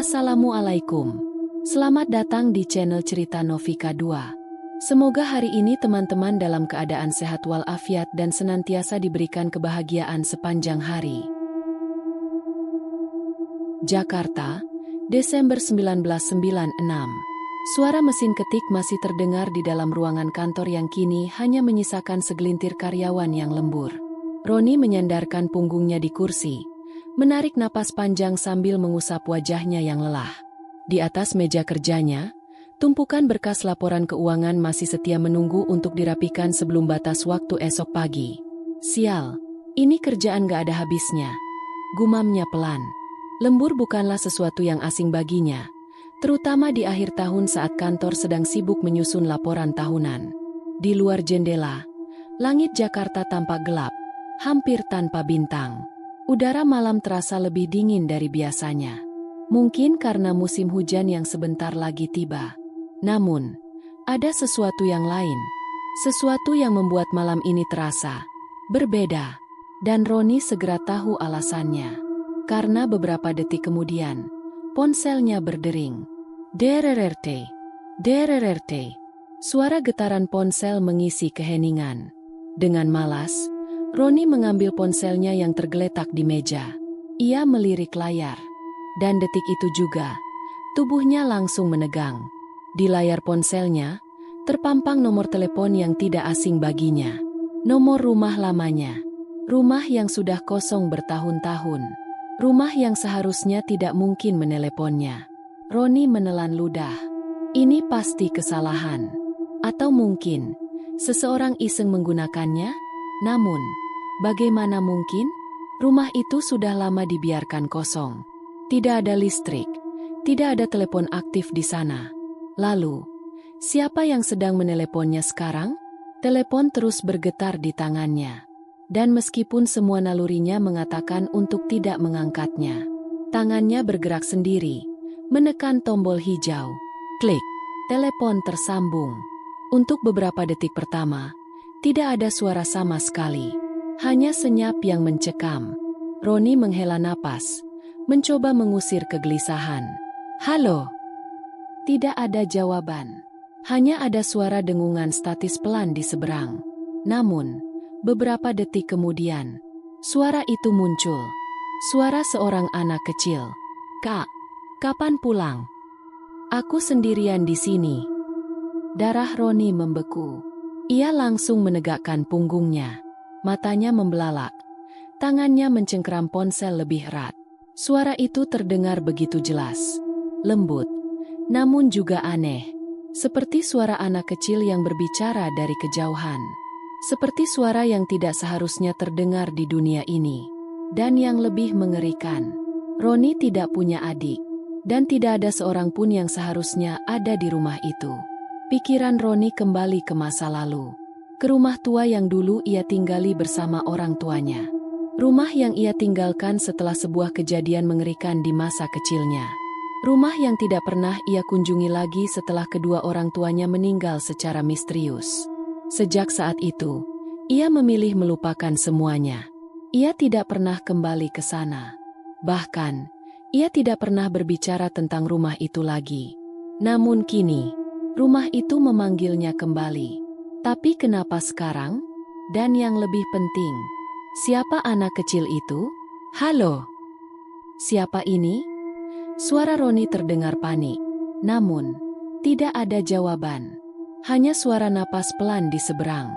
Assalamualaikum. Selamat datang di channel Cerita Novika 2. Semoga hari ini teman-teman dalam keadaan sehat walafiat dan senantiasa diberikan kebahagiaan sepanjang hari. Jakarta, Desember 1996. Suara mesin ketik masih terdengar di dalam ruangan kantor yang kini hanya menyisakan segelintir karyawan yang lembur. Roni menyandarkan punggungnya di kursi, menarik napas panjang sambil mengusap wajahnya yang lelah. Di atas meja kerjanya, tumpukan berkas laporan keuangan masih setia menunggu untuk dirapikan sebelum batas waktu esok pagi. Sial, ini kerjaan gak ada habisnya, gumamnya pelan. Lembur bukanlah sesuatu yang asing baginya, terutama di akhir tahun saat kantor sedang sibuk menyusun laporan tahunan. Di luar jendela, langit Jakarta tampak gelap, hampir tanpa bintang. Udara malam terasa lebih dingin dari biasanya. Mungkin karena musim hujan yang sebentar lagi tiba. Namun, ada sesuatu yang lain. Sesuatu yang membuat malam ini terasa berbeda. Dan Roni segera tahu alasannya. Karena beberapa detik kemudian, ponselnya berdering. Derererte, derererte. Suara getaran ponsel mengisi keheningan. Dengan malas, Roni mengambil ponselnya yang tergeletak di meja. Ia melirik layar. Dan detik itu juga, tubuhnya langsung menegang. Di layar ponselnya, terpampang nomor telepon yang tidak asing baginya. Nomor rumah lamanya. Rumah yang sudah kosong bertahun-tahun. Rumah yang seharusnya tidak mungkin meneleponnya. Roni menelan ludah. Ini pasti kesalahan. Atau mungkin, seseorang iseng menggunakannya? Namun, bagaimana mungkin? Rumah itu sudah lama dibiarkan kosong. Tidak ada listrik, tidak ada telepon aktif di sana. Lalu, siapa yang sedang meneleponnya sekarang? Telepon terus bergetar di tangannya. Dan meskipun semua nalurinya mengatakan untuk tidak mengangkatnya, tangannya bergerak sendiri, menekan tombol hijau. Klik, telepon tersambung. Untuk beberapa detik pertama, tidak ada suara sama sekali. Hanya senyap yang mencekam. Roni menghela napas, mencoba mengusir kegelisahan. Halo? Tidak ada jawaban. Hanya ada suara dengungan statis pelan di seberang. Namun, beberapa detik kemudian, suara itu muncul. Suara seorang anak kecil. Kak, kapan pulang? Aku sendirian di sini. Darah Roni membeku. Ia langsung menegakkan punggungnya. Matanya membelalak. Tangannya mencengkeram ponsel lebih erat. Suara itu terdengar begitu jelas, lembut, namun juga aneh. Seperti suara anak kecil yang berbicara dari kejauhan. Seperti suara yang tidak seharusnya terdengar di dunia ini. Dan yang lebih mengerikan, Roni tidak punya adik. Dan tidak ada seorang pun yang seharusnya ada di rumah itu. Pikiran Roni kembali ke masa lalu. Ke rumah tua yang dulu ia tinggali bersama orang tuanya. Rumah yang ia tinggalkan setelah sebuah kejadian mengerikan di masa kecilnya. Rumah yang tidak pernah ia kunjungi lagi setelah kedua orang tuanya meninggal secara misterius. Sejak saat itu, ia memilih melupakan semuanya. Ia tidak pernah kembali ke sana. Bahkan, ia tidak pernah berbicara tentang rumah itu lagi. Namun kini, rumah itu memanggilnya kembali. Tapi kenapa sekarang? Dan yang lebih penting, siapa anak kecil itu? Halo? Siapa ini? Suara Roni terdengar panik. Namun, tidak ada jawaban. Hanya suara napas pelan di seberang.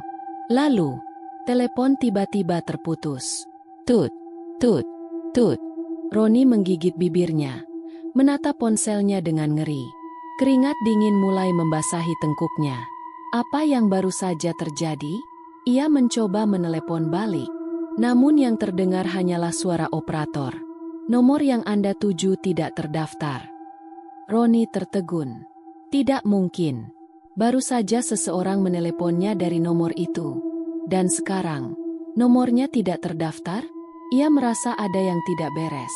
Lalu, telepon tiba-tiba terputus. Tut, tut, tut. Roni menggigit bibirnya, menatap ponselnya dengan ngeri. Keringat dingin mulai membasahi tengkuknya. Apa yang baru saja terjadi? Ia mencoba menelepon balik. Namun yang terdengar hanyalah suara operator. Nomor yang Anda tuju tidak terdaftar. Roni tertegun. Tidak mungkin. Baru saja seseorang meneleponnya dari nomor itu. Dan sekarang, nomornya tidak terdaftar? Ia merasa ada yang tidak beres.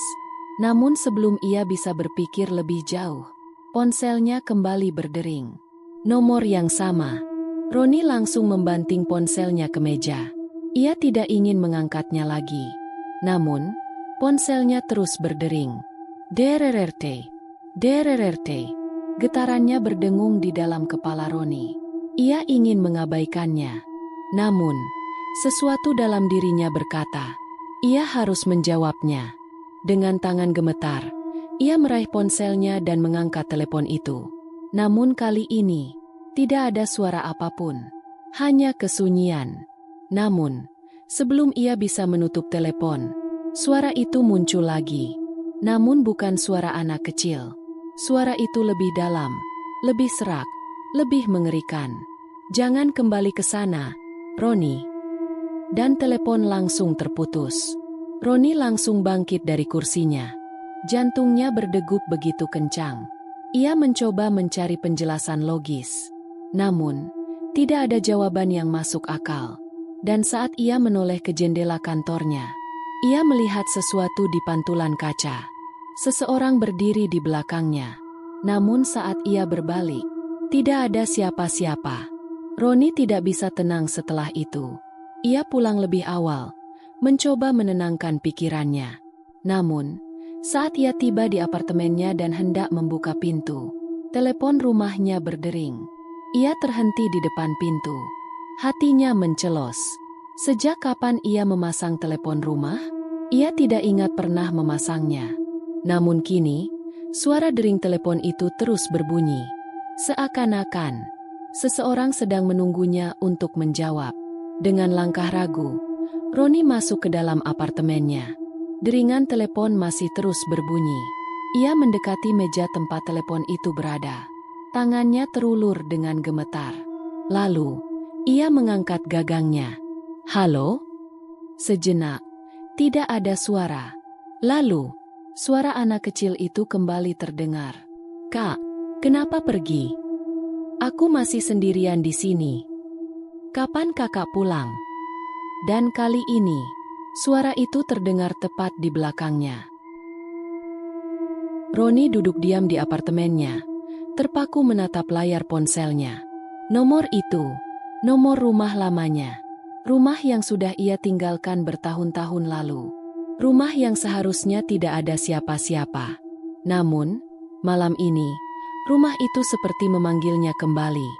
Namun sebelum ia bisa berpikir lebih jauh, ponselnya kembali berdering. Nomor yang sama. Roni langsung membanting ponselnya ke meja. Ia tidak ingin mengangkatnya lagi. Namun, ponselnya terus berdering. Derererte, Derererte. Getarannya berdengung di dalam kepala Roni. Ia ingin mengabaikannya. Namun, sesuatu dalam dirinya berkata, ia harus menjawabnya. Dengan tangan gemetar, ia meraih ponselnya dan mengangkat telepon itu. Namun kali ini, tidak ada suara apapun. Hanya kesunyian. Namun, sebelum ia bisa menutup telepon, suara itu muncul lagi. Namun bukan suara anak kecil. Suara itu lebih dalam, lebih serak, lebih mengerikan. Jangan kembali ke sana, Roni. Dan telepon langsung terputus. Roni langsung bangkit dari kursinya. Jantungnya berdegup begitu kencang. Ia mencoba mencari penjelasan logis. Namun, tidak ada jawaban yang masuk akal. Dan saat ia menoleh ke jendela kantornya, ia melihat sesuatu di pantulan kaca. Seseorang berdiri di belakangnya. Namun saat ia berbalik, tidak ada siapa-siapa. Roni tidak bisa tenang setelah itu. Ia pulang lebih awal, mencoba menenangkan pikirannya. Namun, saat ia tiba di apartemennya dan hendak membuka pintu, telepon rumahnya berdering. Ia terhenti di depan pintu. Hatinya mencelos. Sejak kapan ia memasang telepon rumah? Ia tidak ingat pernah memasangnya. Namun kini, suara dering telepon itu terus berbunyi. Seakan-akan, seseorang sedang menunggunya untuk menjawab. Dengan langkah ragu, Roni masuk ke dalam apartemennya. Deringan telepon masih terus berbunyi. Ia mendekati meja tempat telepon itu berada. Tangannya terulur dengan gemetar. Lalu, ia mengangkat gagangnya. Halo? Sejenak, tidak ada suara. Lalu, suara anak kecil itu kembali terdengar. Kak, kenapa pergi? Aku masih sendirian di sini. Kapan kakak pulang? Dan kali ini, suara itu terdengar tepat di belakangnya. Roni duduk diam di apartemennya, terpaku menatap layar ponselnya. Nomor itu, nomor rumah lamanya. Rumah yang sudah ia tinggalkan bertahun-tahun lalu. Rumah yang seharusnya tidak ada siapa-siapa. Namun, malam ini, rumah itu seperti memanggilnya kembali.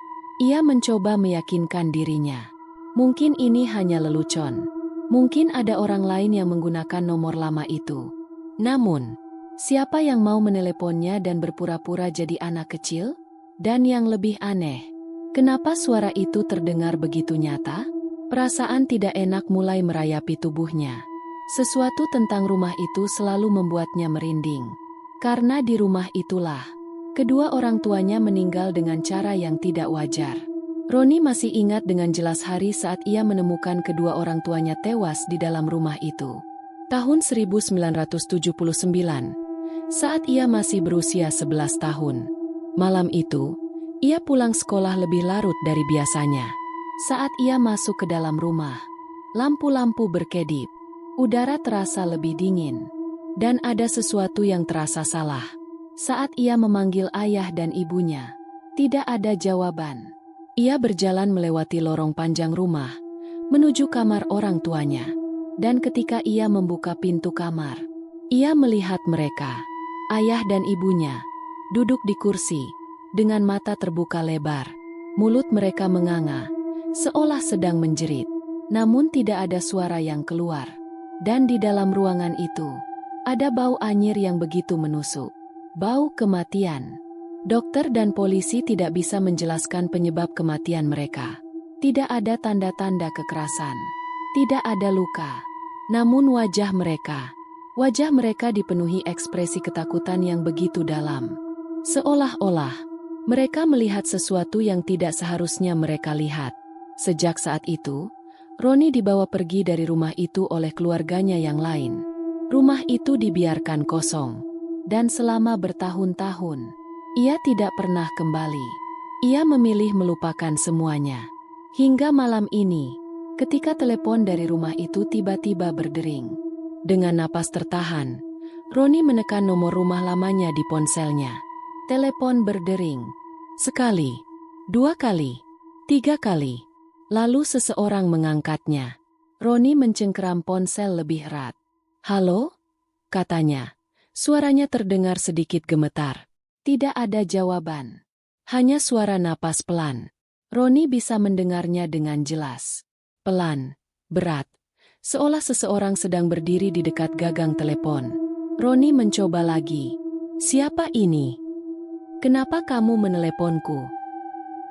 Ia mencoba meyakinkan dirinya. Mungkin ini hanya lelucon. Mungkin ada orang lain yang menggunakan nomor lama itu. Namun, siapa yang mau meneleponnya dan berpura-pura jadi anak kecil? Dan yang lebih aneh, kenapa suara itu terdengar begitu nyata? Perasaan tidak enak mulai merayapi tubuhnya. Sesuatu tentang rumah itu selalu membuatnya merinding. Karena di rumah itulah, kedua orang tuanya meninggal dengan cara yang tidak wajar. Roni masih ingat dengan jelas hari saat ia menemukan kedua orang tuanya tewas di dalam rumah itu. Tahun 1979, saat ia masih berusia 11 tahun. Malam itu, ia pulang sekolah lebih larut dari biasanya. Saat ia masuk ke dalam rumah, lampu-lampu berkedip, udara terasa lebih dingin, dan ada sesuatu yang terasa salah. Saat ia memanggil ayah dan ibunya, tidak ada jawaban. Ia berjalan melewati lorong panjang rumah, menuju kamar orang tuanya. Dan ketika ia membuka pintu kamar, ia melihat mereka, ayah dan ibunya, duduk di kursi, dengan mata terbuka lebar. Mulut mereka menganga, seolah sedang menjerit. Namun tidak ada suara yang keluar. Dan di dalam ruangan itu, ada bau anyir yang begitu menusuk. Bau kematian. Dokter dan polisi tidak bisa menjelaskan penyebab kematian mereka. Tidak ada tanda-tanda kekerasan. Tidak ada luka. Namun wajah mereka dipenuhi ekspresi ketakutan yang begitu dalam. Seolah-olah, mereka melihat sesuatu yang tidak seharusnya mereka lihat. Sejak saat itu, Roni dibawa pergi dari rumah itu oleh keluarganya yang lain. Rumah itu dibiarkan kosong. Dan selama bertahun-tahun, ia tidak pernah kembali. Ia memilih melupakan semuanya. Hingga malam ini, ketika telepon dari rumah itu tiba-tiba berdering. Dengan napas tertahan, Roni menekan nomor rumah lamanya di ponselnya. Telepon berdering. Sekali, dua kali, tiga kali. Lalu seseorang mengangkatnya. Roni mencengkeram ponsel lebih erat. "Halo?" katanya. Suaranya terdengar sedikit gemetar. Tidak ada jawaban. Hanya suara napas pelan. Roni bisa mendengarnya dengan jelas. Pelan, berat, seolah seseorang sedang berdiri di dekat gagang telepon. Roni mencoba lagi. Siapa ini? Kenapa kamu meneleponku?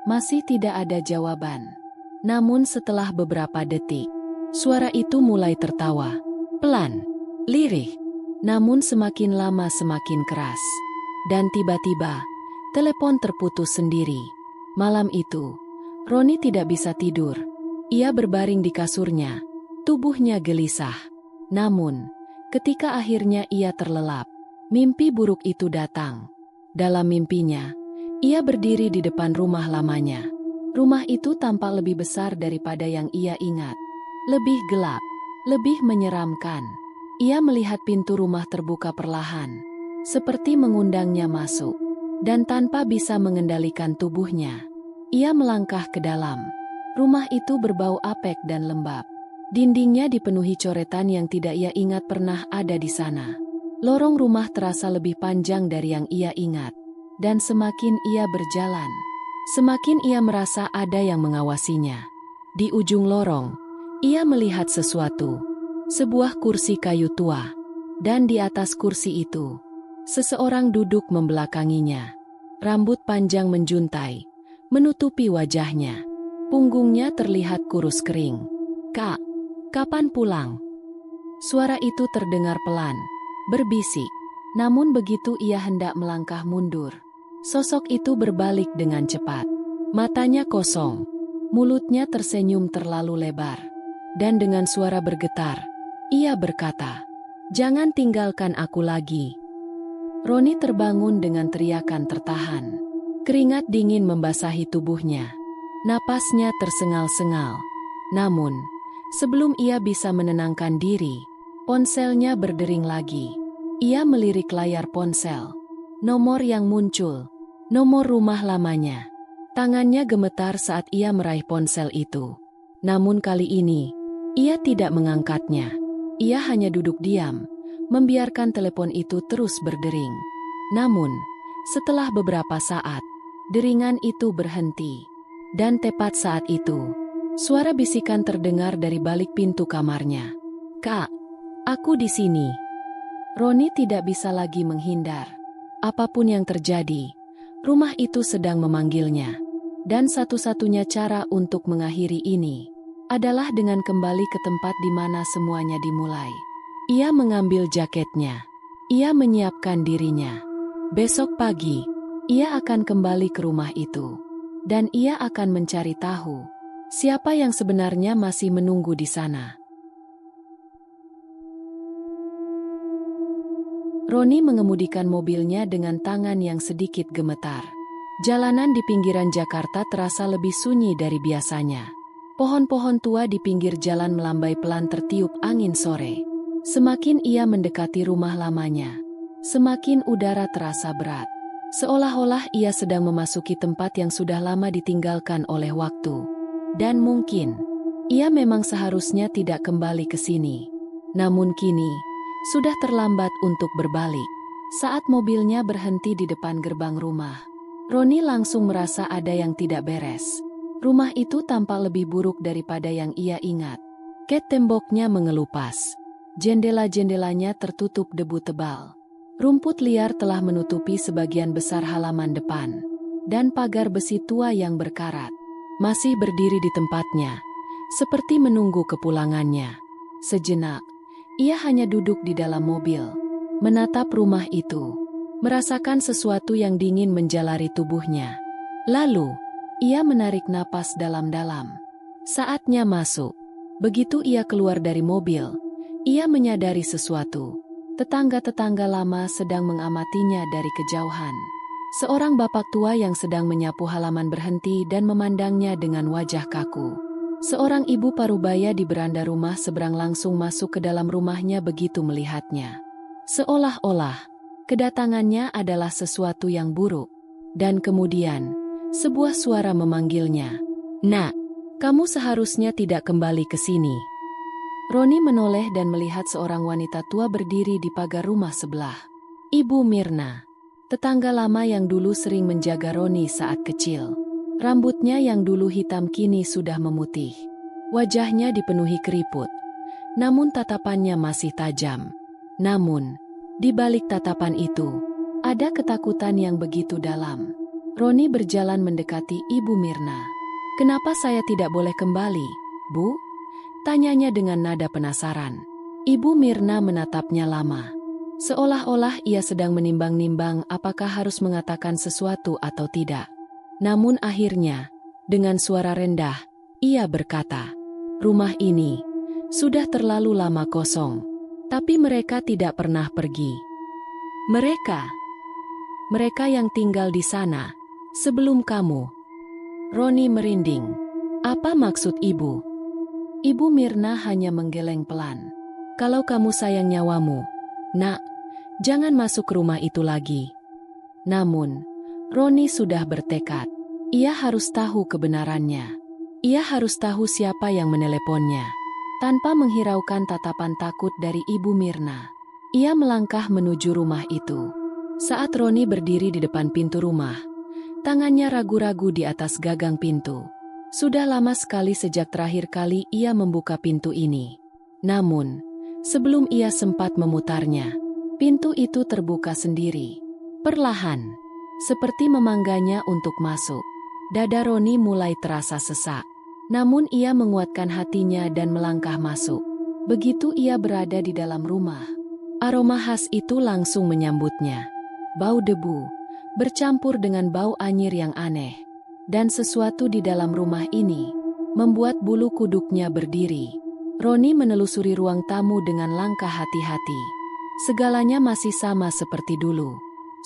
Masih tidak ada jawaban. Namun setelah beberapa detik, suara itu mulai tertawa. Pelan, lirih, namun semakin lama semakin keras. Dan tiba-tiba, telepon terputus sendiri. Malam itu, Roni tidak bisa tidur. Ia berbaring di kasurnya, tubuhnya gelisah. Namun, ketika akhirnya ia terlelap, mimpi buruk itu datang. Dalam mimpinya, ia berdiri di depan rumah lamanya. Rumah itu tampak lebih besar daripada yang ia ingat. Lebih gelap, lebih menyeramkan. Ia melihat pintu rumah terbuka perlahan, seperti mengundangnya masuk. Dan tanpa bisa mengendalikan tubuhnya, ia melangkah ke dalam. Rumah itu berbau apek dan lembab. Dindingnya dipenuhi coretan yang tidak ia ingat pernah ada di sana. Lorong rumah terasa lebih panjang dari yang ia ingat. Dan semakin ia berjalan, semakin ia merasa ada yang mengawasinya. Di ujung lorong, ia melihat sesuatu. Sebuah kursi kayu tua. Dan di atas kursi itu, seseorang duduk membelakanginya. Rambut panjang menjuntai, menutupi wajahnya. Punggungnya terlihat kurus kering. "Kak, kapan pulang?" Suara itu terdengar pelan, berbisik. Namun begitu ia hendak melangkah mundur, sosok itu berbalik dengan cepat. Matanya kosong, mulutnya tersenyum terlalu lebar. Dan dengan suara bergetar, ia berkata, "Jangan tinggalkan aku lagi." Roni terbangun dengan teriakan tertahan. Keringat dingin membasahi tubuhnya. Napasnya tersengal-sengal. Namun, sebelum ia bisa menenangkan diri, ponselnya berdering lagi. Ia melirik layar ponsel. Nomor yang muncul, nomor rumah lamanya. Tangannya gemetar saat ia meraih ponsel itu. Namun kali ini, ia tidak mengangkatnya. Ia hanya duduk diam, membiarkan telepon itu terus berdering. Namun, setelah beberapa saat, deringan itu berhenti. Dan tepat saat itu, suara bisikan terdengar dari balik pintu kamarnya. "Kak, aku di sini." Roni tidak bisa lagi menghindar. Apapun yang terjadi, rumah itu sedang memanggilnya. Dan satu-satunya cara untuk mengakhiri ini adalah dengan kembali ke tempat di mana semuanya dimulai. Ia mengambil jaketnya. Ia menyiapkan dirinya. Besok pagi, ia akan kembali ke rumah itu. Dan ia akan mencari tahu siapa yang sebenarnya masih menunggu di sana. Roni mengemudikan mobilnya dengan tangan yang sedikit gemetar. Jalanan di pinggiran Jakarta terasa lebih sunyi dari biasanya. Pohon-pohon tua di pinggir jalan melambai pelan tertiup angin sore. Semakin ia mendekati rumah lamanya, semakin udara terasa berat. Seolah-olah ia sedang memasuki tempat yang sudah lama ditinggalkan oleh waktu. Dan mungkin, ia memang seharusnya tidak kembali ke sini. Namun kini, sudah terlambat untuk berbalik. Saat mobilnya berhenti di depan gerbang rumah, Roni langsung merasa ada yang tidak beres. Rumah itu tampak lebih buruk daripada yang ia ingat. Ket temboknya mengelupas. Jendela-jendelanya tertutup debu tebal. Rumput liar telah menutupi sebagian besar halaman depan. Dan pagar besi tua yang berkarat masih berdiri di tempatnya, seperti menunggu kepulangannya. Sejenak, ia hanya duduk di dalam mobil, menatap rumah itu, merasakan sesuatu yang dingin menjalari tubuhnya. Lalu, ia menarik napas dalam-dalam. Saatnya masuk. Begitu ia keluar dari mobil, ia menyadari sesuatu. Tetangga-tetangga lama sedang mengamatinya dari kejauhan. Seorang bapak tua yang sedang menyapu halaman berhenti dan memandangnya dengan wajah kaku. Seorang ibu parubaya di beranda rumah seberang langsung masuk ke dalam rumahnya begitu melihatnya. Seolah-olah, kedatangannya adalah sesuatu yang buruk. Dan kemudian, sebuah suara memanggilnya. "Nak, kamu seharusnya tidak kembali ke sini." Roni menoleh dan melihat seorang wanita tua berdiri di pagar rumah sebelah. Ibu Mirna. Tetangga lama yang dulu sering menjaga Roni saat kecil. Rambutnya yang dulu hitam kini sudah memutih. Wajahnya dipenuhi keriput. Namun tatapannya masih tajam. Namun, di balik tatapan itu, ada ketakutan yang begitu dalam. Roni berjalan mendekati Ibu Mirna. "Kenapa saya tidak boleh kembali, Bu?" tanyanya dengan nada penasaran. Ibu Mirna menatapnya lama. Seolah-olah ia sedang menimbang-nimbang apakah harus mengatakan sesuatu atau tidak. Namun akhirnya, dengan suara rendah, ia berkata, "Rumah ini sudah terlalu lama kosong, tapi mereka tidak pernah pergi. Mereka yang tinggal di sana, sebelum kamu." Roni merinding. "Apa maksud Ibu?" Ibu Mirna hanya menggeleng pelan. "Kalau kamu sayang nyawamu, Nak, jangan masuk ke rumah itu lagi." Namun, Roni sudah bertekad. Ia harus tahu kebenarannya. Ia harus tahu siapa yang meneleponnya. Tanpa menghiraukan tatapan takut dari Ibu Mirna, ia melangkah menuju rumah itu. Saat Roni berdiri di depan pintu rumah, tangannya ragu-ragu di atas gagang pintu. Sudah lama sekali sejak terakhir kali ia membuka pintu ini. Namun, sebelum ia sempat memutarnya, pintu itu terbuka sendiri. Perlahan, seperti memangganya untuk masuk. Dada Roni mulai terasa sesak. Namun ia menguatkan hatinya dan melangkah masuk. Begitu ia berada di dalam rumah, aroma khas itu langsung menyambutnya. Bau debu, bercampur dengan bau anyir yang aneh. Dan sesuatu di dalam rumah ini, membuat bulu kuduknya berdiri. Roni menelusuri ruang tamu dengan langkah hati-hati. Segalanya masih sama seperti dulu.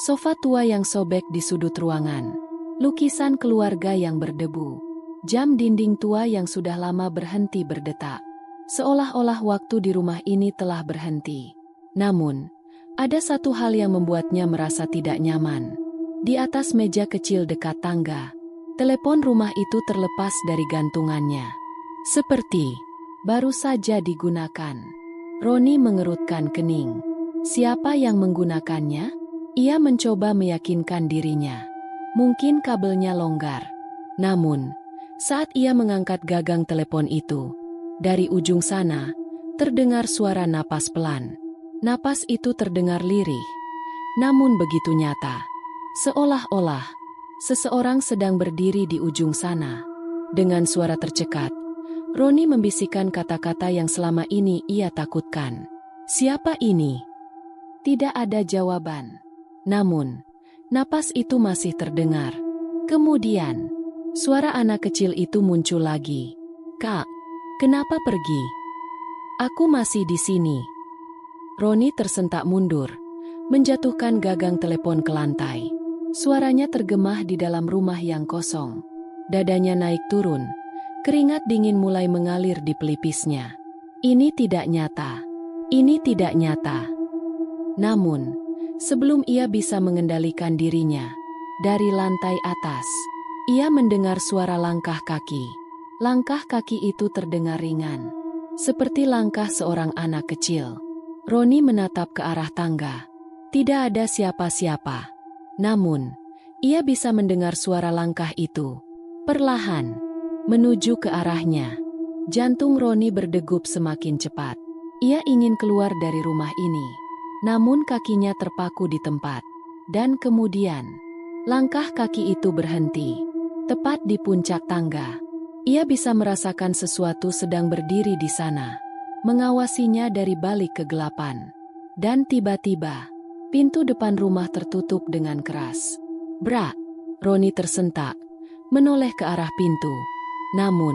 Sofa tua yang sobek di sudut ruangan. Lukisan keluarga yang berdebu. Jam dinding tua yang sudah lama berhenti berdetak. Seolah-olah waktu di rumah ini telah berhenti. Namun, ada satu hal yang membuatnya merasa tidak nyaman. Di atas meja kecil dekat tangga, telepon rumah itu terlepas dari gantungannya. Seperti baru saja digunakan. Roni mengerutkan kening. Siapa yang menggunakannya? Ia mencoba meyakinkan dirinya. Mungkin kabelnya longgar. Namun, saat ia mengangkat gagang telepon itu, dari ujung sana, terdengar suara napas pelan. Napas itu terdengar lirih, namun begitu nyata. Seolah-olah, seseorang sedang berdiri di ujung sana. Dengan suara tercekat, Roni membisikkan kata-kata yang selama ini ia takutkan. "Siapa ini?" Tidak ada jawaban. Namun, napas itu masih terdengar. Kemudian, suara anak kecil itu muncul lagi. "Kak, kenapa pergi? Aku masih di sini." Roni tersentak mundur, menjatuhkan gagang telepon ke lantai. Suaranya tergemah di dalam rumah yang kosong. Dadanya naik turun, keringat dingin mulai mengalir di pelipisnya. Ini tidak nyata. Ini tidak nyata. Namun, sebelum ia bisa mengendalikan dirinya, dari lantai atas, ia mendengar suara langkah kaki. Langkah kaki itu terdengar ringan, seperti langkah seorang anak kecil. Roni menatap ke arah tangga. Tidak ada siapa-siapa. Namun, ia bisa mendengar suara langkah itu. Perlahan, menuju ke arahnya. Jantung Roni berdegup semakin cepat. Ia ingin keluar dari rumah ini. Namun kakinya terpaku di tempat. Dan kemudian, langkah kaki itu berhenti. Tepat di puncak tangga. Ia bisa merasakan sesuatu sedang berdiri di sana. Mengawasinya dari balik kegelapan. Dan tiba-tiba, pintu depan rumah tertutup dengan keras. Brak! Roni tersentak, menoleh ke arah pintu. Namun,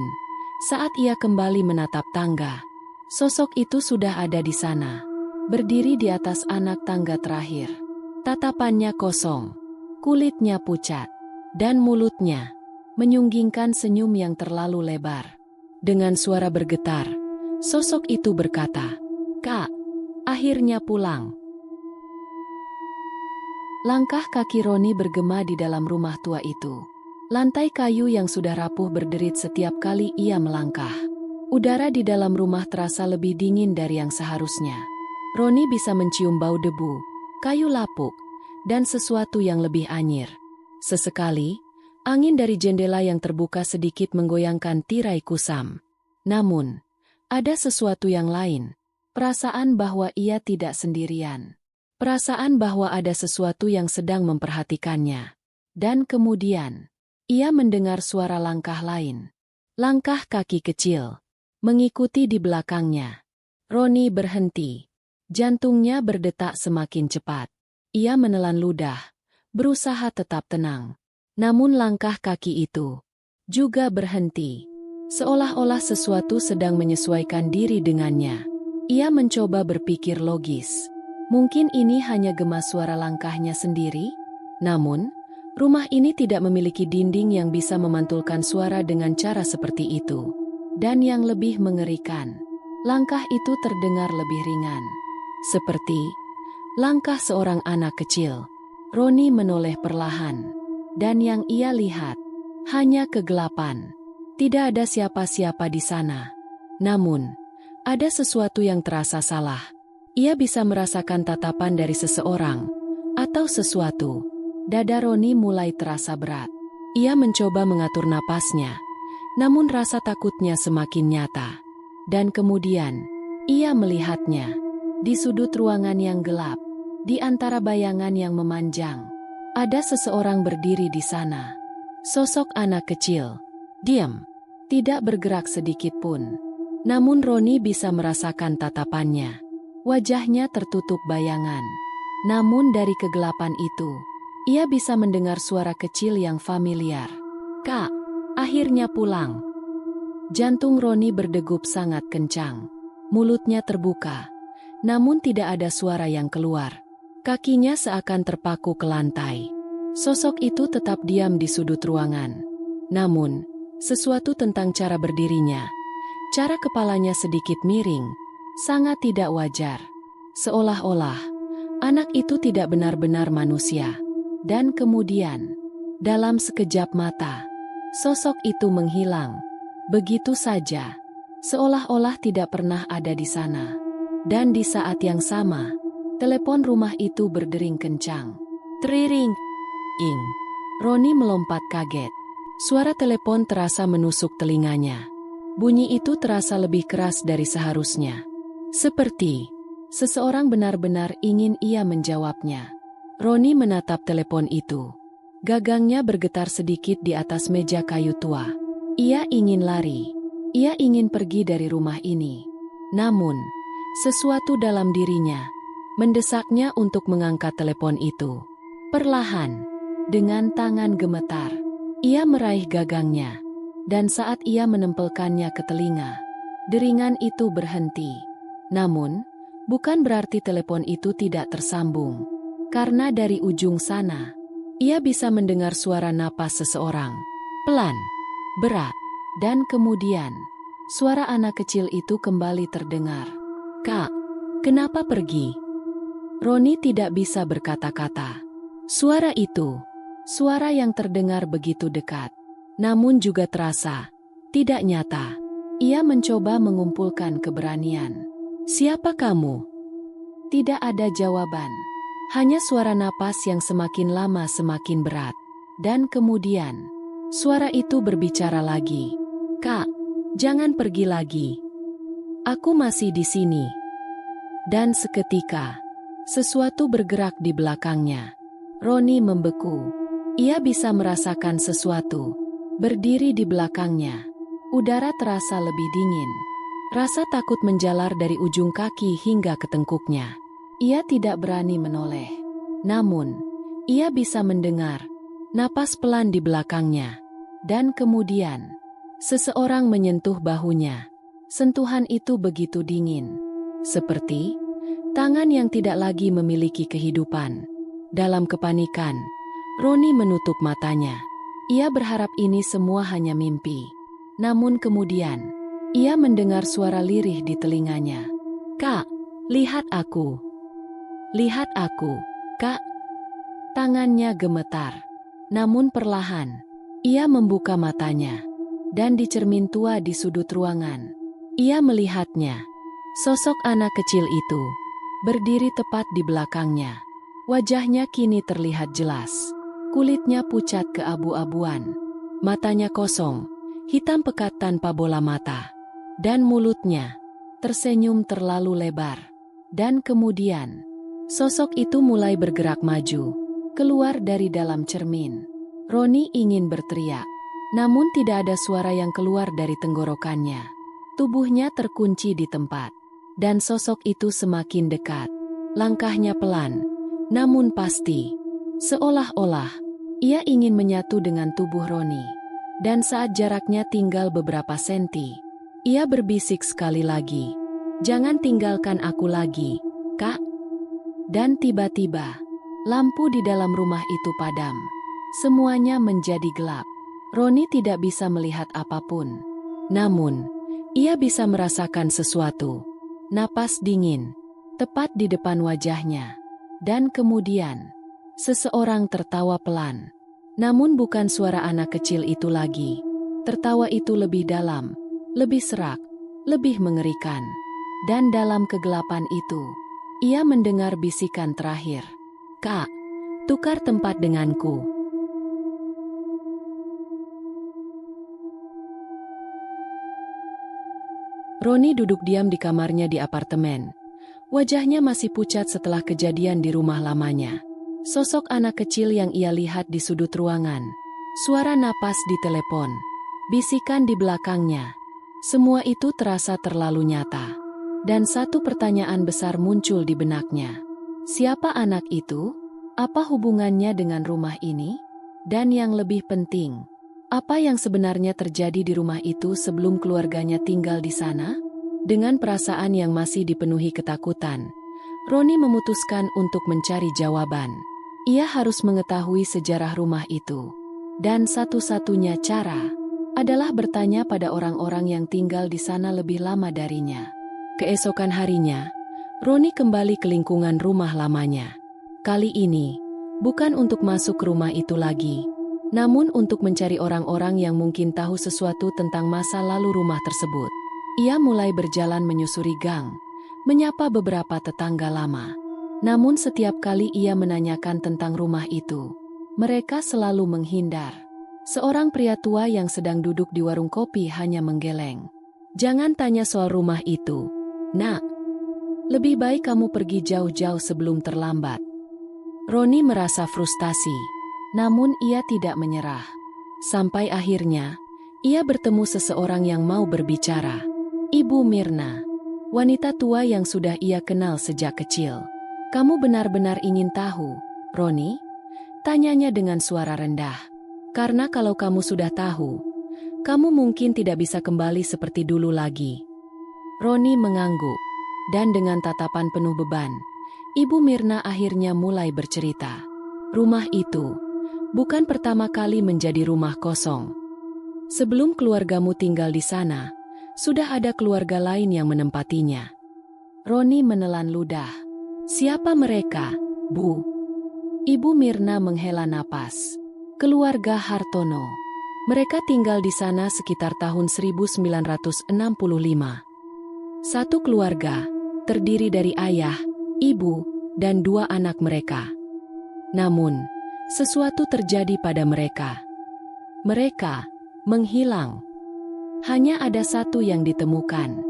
saat ia kembali menatap tangga, sosok itu sudah ada di sana. Berdiri di atas anak tangga terakhir. Tatapannya kosong, kulitnya pucat, dan mulutnya menyunggingkan senyum yang terlalu lebar. Dengan suara bergetar, sosok itu berkata, "Kak, akhirnya pulang." Langkah kaki Roni bergema di dalam rumah tua itu. Lantai kayu yang sudah rapuh berderit setiap kali ia melangkah. Udara di dalam rumah terasa lebih dingin dari yang seharusnya. Roni bisa mencium bau debu, kayu lapuk, dan sesuatu yang lebih anyir. Sesekali, angin dari jendela yang terbuka sedikit menggoyangkan tirai kusam. Namun, ada sesuatu yang lain. Perasaan bahwa ia tidak sendirian. Perasaan bahwa ada sesuatu yang sedang memperhatikannya. Dan kemudian, ia mendengar suara langkah lain. Langkah kaki kecil mengikuti di belakangnya. Roni berhenti. Jantungnya berdetak semakin cepat. Ia menelan ludah, berusaha tetap tenang. Namun langkah kaki itu juga berhenti. Seolah-olah sesuatu sedang menyesuaikan diri dengannya. Ia mencoba berpikir logis. Mungkin ini hanya gema suara langkahnya sendiri? Namun, rumah ini tidak memiliki dinding yang bisa memantulkan suara dengan cara seperti itu. Dan yang lebih mengerikan, langkah itu terdengar lebih ringan. Seperti langkah seorang anak kecil. Roni menoleh perlahan. Dan yang ia lihat hanya kegelapan. Tidak ada siapa-siapa di sana. Namun, ada sesuatu yang terasa salah. Ia bisa merasakan tatapan dari seseorang atau sesuatu. Dada Roni mulai terasa berat. Ia mencoba mengatur napasnya, namun rasa takutnya semakin nyata. Dan kemudian, ia melihatnya di sudut ruangan yang gelap, di antara bayangan yang memanjang. Ada seseorang berdiri di sana. Sosok anak kecil, diam, tidak bergerak sedikit pun. Namun Roni bisa merasakan tatapannya. Wajahnya tertutup bayangan. Namun dari kegelapan itu, ia bisa mendengar suara kecil yang familiar. "Kak, akhirnya pulang." Jantung Roni berdegup sangat kencang. Mulutnya terbuka, namun tidak ada suara yang keluar. Kakinya seakan terpaku ke lantai. Sosok itu tetap diam di sudut ruangan. Namun, sesuatu tentang cara berdirinya, cara kepalanya sedikit miring, sangat tidak wajar. Seolah-olah, anak itu tidak benar-benar manusia. Dan kemudian, dalam sekejap mata, sosok itu menghilang. Begitu saja, seolah-olah tidak pernah ada di sana. Dan di saat yang sama, telepon rumah itu berdering kencang. Triring! Ing! Roni melompat kaget. Suara telepon terasa menusuk telinganya. Bunyi itu terasa lebih keras dari seharusnya. Seperti seseorang benar-benar ingin ia menjawabnya. Roni menatap telepon itu. Gagangnya bergetar sedikit di atas meja kayu tua. Ia ingin lari. Ia ingin pergi dari rumah ini. Namun, sesuatu dalam dirinya mendesaknya untuk mengangkat telepon itu. Perlahan, dengan tangan gemetar, ia meraih gagangnya. Dan saat ia menempelkannya ke telinga, deringan itu berhenti. Namun, bukan berarti telepon itu tidak tersambung. Karena dari ujung sana, ia bisa mendengar suara napas seseorang. Pelan, berat, dan kemudian, suara anak kecil itu kembali terdengar. "Kak, kenapa pergi?" Roni tidak bisa berkata-kata. Suara itu, suara yang terdengar begitu dekat, namun juga terasa tidak nyata. Ia mencoba mengumpulkan keberanian. "Siapa kamu?" Tidak ada jawaban. Hanya suara napas yang semakin lama semakin berat. Dan kemudian, suara itu berbicara lagi. "Kak, jangan pergi lagi. Aku masih di sini." Dan seketika, sesuatu bergerak di belakangnya. Roni membeku. Ia bisa merasakan sesuatu berdiri di belakangnya. Udara terasa lebih dingin. Rasa takut menjalar dari ujung kaki hingga ke tengkuknya. Ia tidak berani menoleh. Namun, ia bisa mendengar napas pelan di belakangnya. Dan kemudian, seseorang menyentuh bahunya. Sentuhan itu begitu dingin. Seperti tangan yang tidak lagi memiliki kehidupan. Dalam kepanikan, Roni menutup matanya. Ia berharap ini semua hanya mimpi. Namun kemudian, ia mendengar suara lirih di telinganya. "Kak, lihat aku. Lihat aku, Kak." Tangannya gemetar. Namun perlahan, ia membuka matanya. Dan di cermin tua di sudut ruangan, ia melihatnya. Sosok anak kecil itu berdiri tepat di belakangnya. Wajahnya kini terlihat jelas. Kulitnya pucat keabu-abuan. Matanya kosong, hitam pekat tanpa bola mata. Dan mulutnya tersenyum terlalu lebar. Dan kemudian, sosok itu mulai bergerak maju, keluar dari dalam cermin. Roni ingin berteriak, namun tidak ada suara yang keluar dari tenggorokannya. Tubuhnya terkunci di tempat, dan sosok itu semakin dekat. Langkahnya pelan, namun pasti. Seolah-olah, ia ingin menyatu dengan tubuh Roni. Dan saat jaraknya tinggal beberapa senti, ia berbisik sekali lagi, "Jangan tinggalkan aku lagi, Kak." Dan tiba-tiba, lampu di dalam rumah itu padam. Semuanya menjadi gelap. Roni tidak bisa melihat apapun. Namun, ia bisa merasakan sesuatu. Napas dingin, tepat di depan wajahnya. Dan kemudian, seseorang tertawa pelan. Namun bukan suara anak kecil itu lagi. Tertawa itu lebih dalam, lebih serak, lebih mengerikan. Dan dalam kegelapan itu, ia mendengar bisikan terakhir. "Kak, tukar tempat denganku." Roni duduk diam di kamarnya di apartemen. Wajahnya masih pucat setelah kejadian di rumah lamanya. Sosok anak kecil yang ia lihat di sudut ruangan. Suara napas di telepon. Bisikan di belakangnya. Semua itu terasa terlalu nyata. Dan satu pertanyaan besar muncul di benaknya. Siapa anak itu? Apa hubungannya dengan rumah ini? Dan yang lebih penting, apa yang sebenarnya terjadi di rumah itu sebelum keluarganya tinggal di sana? Dengan perasaan yang masih dipenuhi ketakutan, Roni memutuskan untuk mencari jawaban. Ia harus mengetahui sejarah rumah itu. Dan satu-satunya cara adalah bertanya pada orang-orang yang tinggal di sana lebih lama darinya. Keesokan harinya, Roni kembali ke lingkungan rumah lamanya. Kali ini, bukan untuk masuk ke rumah itu lagi, namun untuk mencari orang-orang yang mungkin tahu sesuatu tentang masa lalu rumah tersebut. Ia mulai berjalan menyusuri gang, menyapa beberapa tetangga lama. Namun setiap kali ia menanyakan tentang rumah itu, mereka selalu menghindar. Seorang pria tua yang sedang duduk di warung kopi hanya menggeleng. "Jangan tanya soal rumah itu, Nak. Lebih baik kamu pergi jauh-jauh sebelum terlambat." Roni merasa frustasi. Namun ia tidak menyerah. Sampai akhirnya, ia bertemu seseorang yang mau berbicara. Ibu Mirna, wanita tua yang sudah ia kenal sejak kecil. "Kamu benar-benar ingin tahu, Roni?" tanyanya dengan suara rendah. "Karena kalau kamu sudah tahu, kamu mungkin tidak bisa kembali seperti dulu lagi." Roni mengangguk, dan dengan tatapan penuh beban, Ibu Mirna akhirnya mulai bercerita. Rumah itu bukan pertama kali menjadi rumah kosong. Sebelum keluargamu tinggal di sana, sudah ada keluarga lain yang menempatinya. Roni menelan ludah. "Siapa mereka, Bu?" Ibu Mirna menghela napas. "Keluarga Hartono. Mereka tinggal di sana sekitar tahun 1965. Satu keluarga, terdiri dari ayah, ibu, dan 2 anak mereka. Namun, sesuatu terjadi pada mereka. Mereka menghilang. Hanya ada satu yang ditemukan.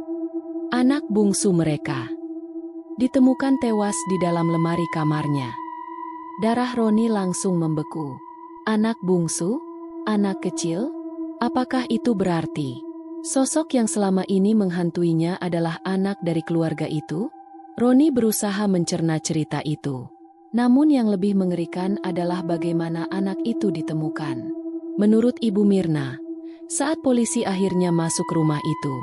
Anak bungsu mereka. Ditemukan tewas di dalam lemari kamarnya." Darah Roni langsung membeku. Anak bungsu? Anak kecil? Apakah itu berarti sosok yang selama ini menghantuinya adalah anak dari keluarga itu? Roni berusaha mencerna cerita itu. Namun yang lebih mengerikan adalah bagaimana anak itu ditemukan. Menurut Ibu Mirna, saat polisi akhirnya masuk rumah itu,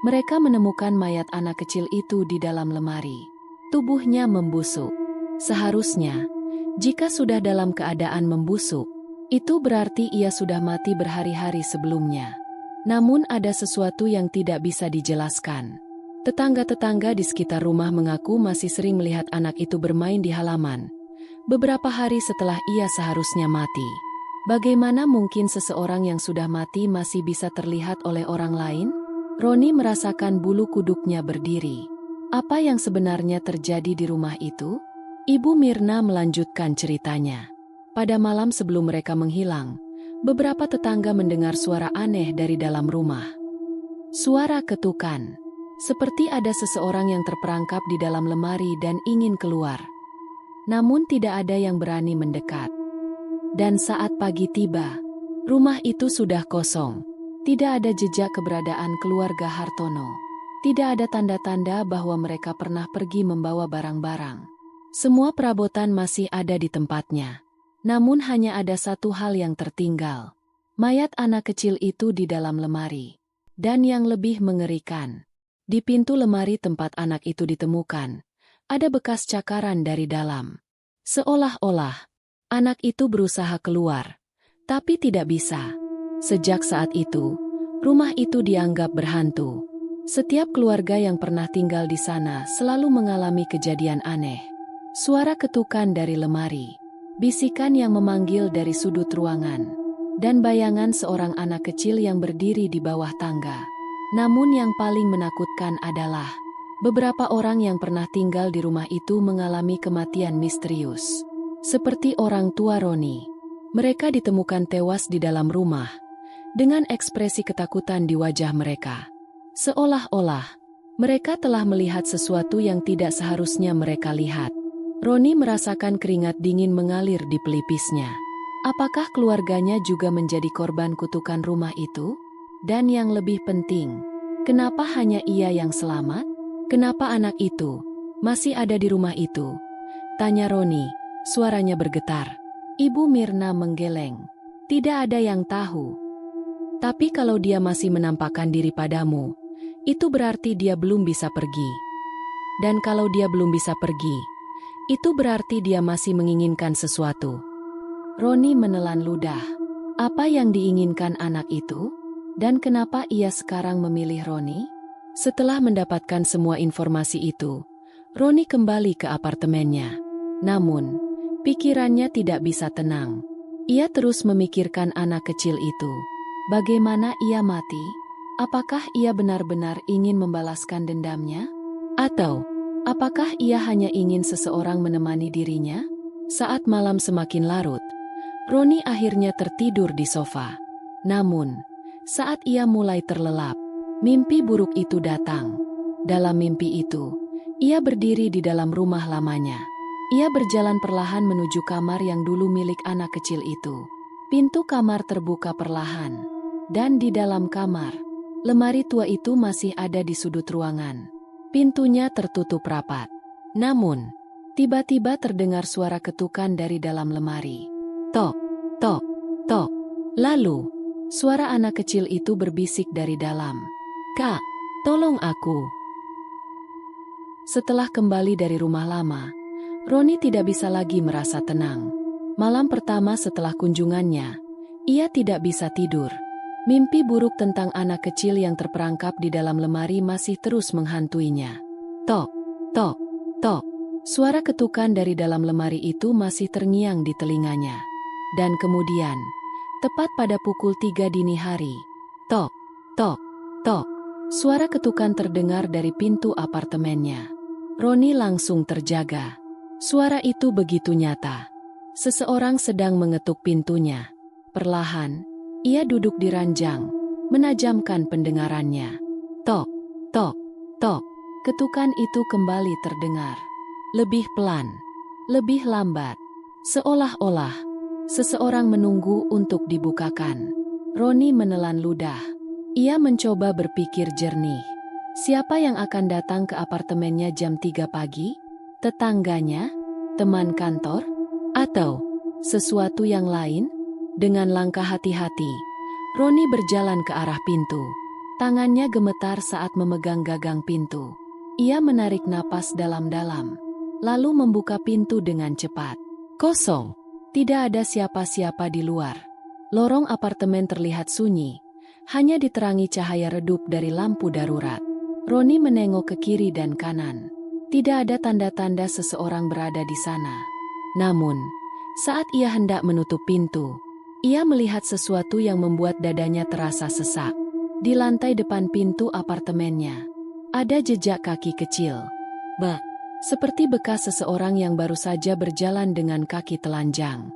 mereka menemukan mayat anak kecil itu di dalam lemari. Tubuhnya membusuk. Seharusnya, jika sudah dalam keadaan membusuk, itu berarti ia sudah mati berhari-hari sebelumnya. Namun ada sesuatu yang tidak bisa dijelaskan. Tetangga-tetangga di sekitar rumah mengaku masih sering melihat anak itu bermain di halaman, beberapa hari setelah ia seharusnya mati. Bagaimana mungkin seseorang yang sudah mati masih bisa terlihat oleh orang lain? Roni merasakan bulu kuduknya berdiri. Apa yang sebenarnya terjadi di rumah itu? Ibu Mirna melanjutkan ceritanya. Pada malam sebelum mereka menghilang, beberapa tetangga mendengar suara aneh dari dalam rumah. Suara ketukan. Seperti ada seseorang yang terperangkap di dalam lemari dan ingin keluar. Namun tidak ada yang berani mendekat. Dan saat pagi tiba, rumah itu sudah kosong. Tidak ada jejak keberadaan keluarga Hartono. Tidak ada tanda-tanda bahwa mereka pernah pergi membawa barang-barang. Semua perabotan masih ada di tempatnya. Namun hanya ada satu hal yang tertinggal. Mayat anak kecil itu di dalam lemari. Dan yang lebih mengerikan, di pintu lemari tempat anak itu ditemukan, ada bekas cakaran dari dalam. Seolah-olah, anak itu berusaha keluar, tapi tidak bisa. Sejak saat itu, rumah itu dianggap berhantu. Setiap keluarga yang pernah tinggal di sana selalu mengalami kejadian aneh. Suara ketukan dari lemari, bisikan yang memanggil dari sudut ruangan, dan bayangan seorang anak kecil yang berdiri di bawah tangga. Namun yang paling menakutkan adalah, beberapa orang yang pernah tinggal di rumah itu mengalami kematian misterius. Seperti orang tua Roni. Mereka ditemukan tewas di dalam rumah, dengan ekspresi ketakutan di wajah mereka. Seolah-olah, mereka telah melihat sesuatu yang tidak seharusnya mereka lihat. Roni merasakan keringat dingin mengalir di pelipisnya. Apakah keluarganya juga menjadi korban kutukan rumah itu? Dan yang lebih penting, kenapa hanya ia yang selamat? Kenapa anak itu masih ada di rumah itu? Tanya Roni, suaranya bergetar. Ibu Mirna menggeleng. Tidak ada yang tahu. Tapi kalau dia masih menampakkan diri padamu, itu berarti dia belum bisa pergi. Dan kalau dia belum bisa pergi, itu berarti dia masih menginginkan sesuatu. Roni menelan ludah. Apa yang diinginkan anak itu? Dan kenapa ia sekarang memilih Roni? Setelah mendapatkan semua informasi itu, Roni kembali ke apartemennya. Namun, pikirannya tidak bisa tenang. Ia terus memikirkan anak kecil itu. Bagaimana ia mati? Apakah ia benar-benar ingin membalaskan dendamnya? Atau apakah ia hanya ingin seseorang menemani dirinya? Saat malam semakin larut, Roni akhirnya tertidur di sofa. Namun, saat ia mulai terlelap, mimpi buruk itu datang. Dalam mimpi itu, ia berdiri di dalam rumah lamanya. Ia berjalan perlahan menuju kamar yang dulu milik anak kecil itu. Pintu kamar terbuka perlahan. Dan di dalam kamar, lemari tua itu masih ada di sudut ruangan. Pintunya tertutup rapat. Namun, tiba-tiba terdengar suara ketukan dari dalam lemari. Tok, tok, tok. Lalu, suara anak kecil itu berbisik dari dalam. Kak, tolong aku. Setelah kembali dari rumah lama, Roni tidak bisa lagi merasa tenang. Malam pertama setelah kunjungannya, ia tidak bisa tidur. Mimpi buruk tentang anak kecil yang terperangkap di dalam lemari masih terus menghantuinya. Tok, tok, tok. Suara ketukan dari dalam lemari itu masih terngiang di telinganya. Dan kemudian, tepat pada pukul 3 dini hari, tok, tok, tok. Suara ketukan terdengar dari pintu apartemennya. Roni langsung terjaga. Suara itu begitu nyata. Seseorang sedang mengetuk pintunya. Perlahan, ia duduk di ranjang, menajamkan pendengarannya. Tok, tok, tok. Ketukan itu kembali terdengar. Lebih pelan, lebih lambat. Seolah-olah, seseorang menunggu untuk dibukakan. Roni menelan ludah. Ia mencoba berpikir jernih. Siapa yang akan datang ke apartemennya jam 3 pagi? Tetangganya? Teman kantor? Atau sesuatu yang lain? Dengan langkah hati-hati, Roni berjalan ke arah pintu. Tangannya gemetar saat memegang gagang pintu. Ia menarik napas dalam-dalam, lalu membuka pintu dengan cepat. Kosong. Tidak ada siapa-siapa di luar. Lorong apartemen terlihat sunyi, hanya diterangi cahaya redup dari lampu darurat. Roni menengok ke kiri dan kanan. Tidak ada tanda-tanda seseorang berada di sana. Namun, saat ia hendak menutup pintu, ia melihat sesuatu yang membuat dadanya terasa sesak. Di lantai depan pintu apartemennya, ada jejak kaki kecil. Bah, seperti bekas seseorang yang baru saja berjalan dengan kaki telanjang.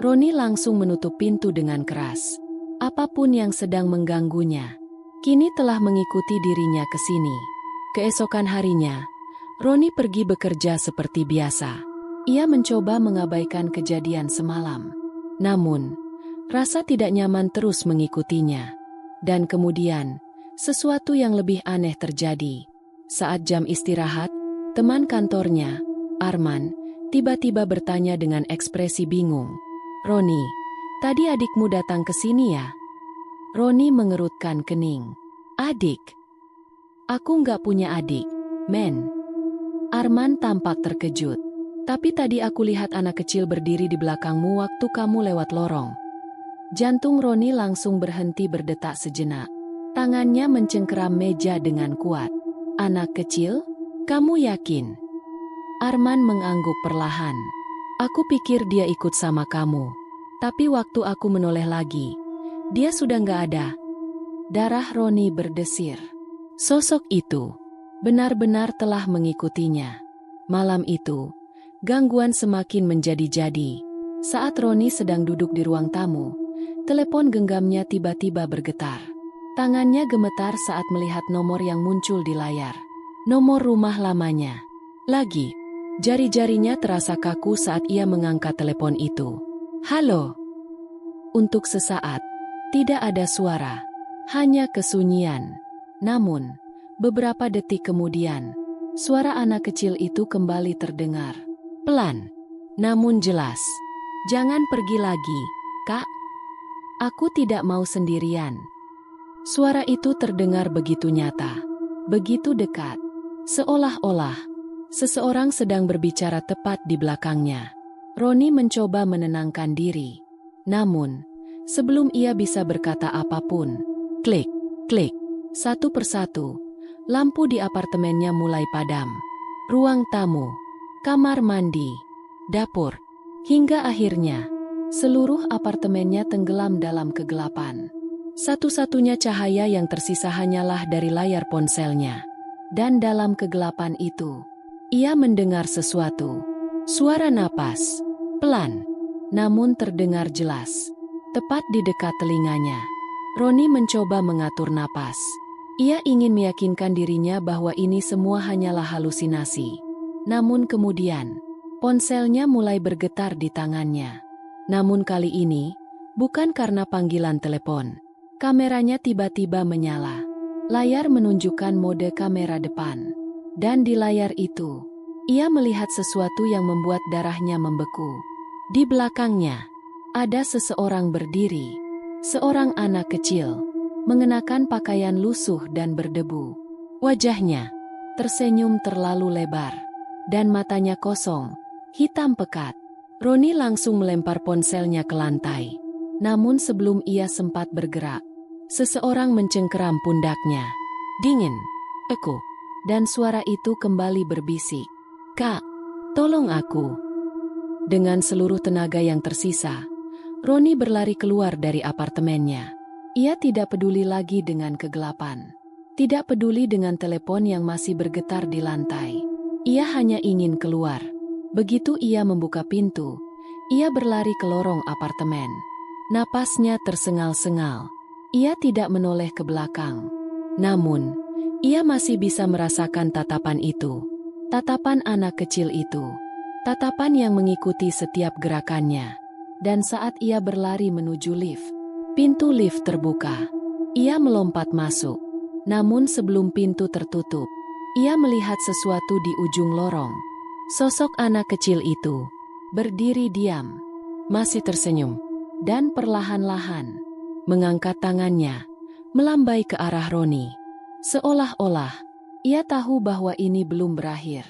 Roni langsung menutup pintu dengan keras. Apapun yang sedang mengganggunya, kini telah mengikuti dirinya ke sini. Keesokan harinya, Roni pergi bekerja seperti biasa. Ia mencoba mengabaikan kejadian semalam. Namun, rasa tidak nyaman terus mengikutinya. Dan kemudian, sesuatu yang lebih aneh terjadi. Saat jam istirahat, teman kantornya, Arman, tiba-tiba bertanya dengan ekspresi bingung. "Roni, tadi adikmu datang ke sini ya?" Roni mengerutkan kening. "Adik? Aku nggak punya adik, men." Arman tampak terkejut. "Tapi tadi aku lihat anak kecil berdiri di belakangmu waktu kamu lewat lorong." Jantung Roni langsung berhenti berdetak sejenak. Tangannya mencengkeram meja dengan kuat. "Anak kecil? Kamu yakin?" Arman mengangguk perlahan. "Aku pikir dia ikut sama kamu. Tapi waktu aku menoleh lagi, dia sudah nggak ada." Darah Roni berdesir. Sosok itu benar-benar telah mengikutinya. Malam itu, gangguan semakin menjadi-jadi. Saat Roni sedang duduk di ruang tamu, telepon genggamnya tiba-tiba bergetar. Tangannya gemetar saat melihat nomor yang muncul di layar. Nomor rumah lamanya. Lagi, jari-jarinya terasa kaku saat ia mengangkat telepon itu. "Halo." Untuk sesaat, tidak ada suara, hanya kesunyian. Namun, beberapa detik kemudian, suara anak kecil itu kembali terdengar. Pelan, namun jelas. "Jangan pergi lagi, Kak. Aku tidak mau sendirian." Suara itu terdengar begitu nyata, begitu dekat, seolah-olah seseorang sedang berbicara tepat di belakangnya. Roni mencoba menenangkan diri. Namun, sebelum ia bisa berkata apapun, klik, klik, satu persatu, lampu di apartemennya mulai padam. Ruang tamu, kamar mandi, dapur, hingga akhirnya, seluruh apartemennya tenggelam dalam kegelapan. Satu-satunya cahaya yang tersisa hanyalah dari layar ponselnya. Dan dalam kegelapan itu, ia mendengar sesuatu. Suara napas, pelan, namun terdengar jelas, tepat di dekat telinganya. Roni mencoba mengatur napas. Ia ingin meyakinkan dirinya bahwa ini semua hanyalah halusinasi. Namun kemudian, ponselnya mulai bergetar di tangannya. Namun kali ini, bukan karena panggilan telepon. Kameranya tiba-tiba menyala. Layar menunjukkan mode kamera depan. Dan di layar itu, ia melihat sesuatu yang membuat darahnya membeku. Di belakangnya, ada seseorang berdiri. Seorang anak kecil, mengenakan pakaian lusuh dan berdebu. Wajahnya tersenyum terlalu lebar. Dan matanya kosong, hitam pekat. Roni langsung melempar ponselnya ke lantai. Namun sebelum ia sempat bergerak, seseorang mencengkeram pundaknya. "Dingin, aku." Dan suara itu kembali berbisik. "Kak, tolong aku." Dengan seluruh tenaga yang tersisa, Roni berlari keluar dari apartemennya. Ia tidak peduli lagi dengan kegelapan. Tidak peduli dengan telepon yang masih bergetar di lantai. Ia hanya ingin keluar. Begitu ia membuka pintu, ia berlari ke lorong apartemen. Napasnya tersengal-sengal. Ia tidak menoleh ke belakang. Namun, ia masih bisa merasakan tatapan itu. Tatapan anak kecil itu. Tatapan yang mengikuti setiap gerakannya. Dan saat ia berlari menuju lift, pintu lift terbuka. Ia melompat masuk. Namun sebelum pintu tertutup, ia melihat sesuatu di ujung lorong. Sosok anak kecil itu berdiri diam, masih tersenyum, dan perlahan-lahan mengangkat tangannya, melambai ke arah Roni. Seolah-olah ia tahu bahwa ini belum berakhir.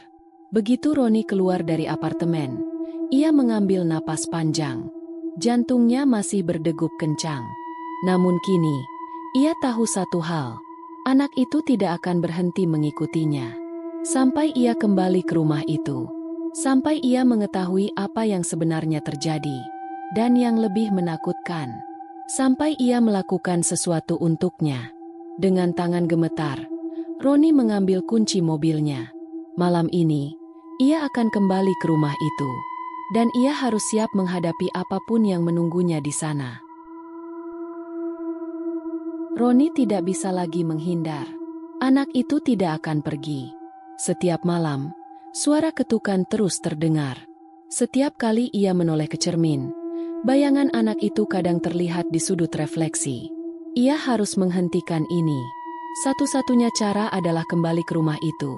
Begitu Roni keluar dari apartemen, ia mengambil napas panjang. Jantungnya masih berdegup kencang. Namun kini, ia tahu satu hal. Anak itu tidak akan berhenti mengikutinya. Sampai ia kembali ke rumah itu. Sampai ia mengetahui apa yang sebenarnya terjadi. Dan yang lebih menakutkan, sampai ia melakukan sesuatu untuknya. Dengan tangan gemetar, Roni mengambil kunci mobilnya. Malam ini, Ia akan kembali ke rumah itu. Dan ia harus siap menghadapi apapun yang menunggunya di sana. Roni tidak bisa lagi menghindar. Anak itu tidak akan pergi. Setiap malam, suara ketukan terus terdengar. Setiap kali ia menoleh ke cermin, bayangan anak itu kadang terlihat di sudut refleksi. Ia harus menghentikan ini. Satu-satunya cara adalah kembali ke rumah itu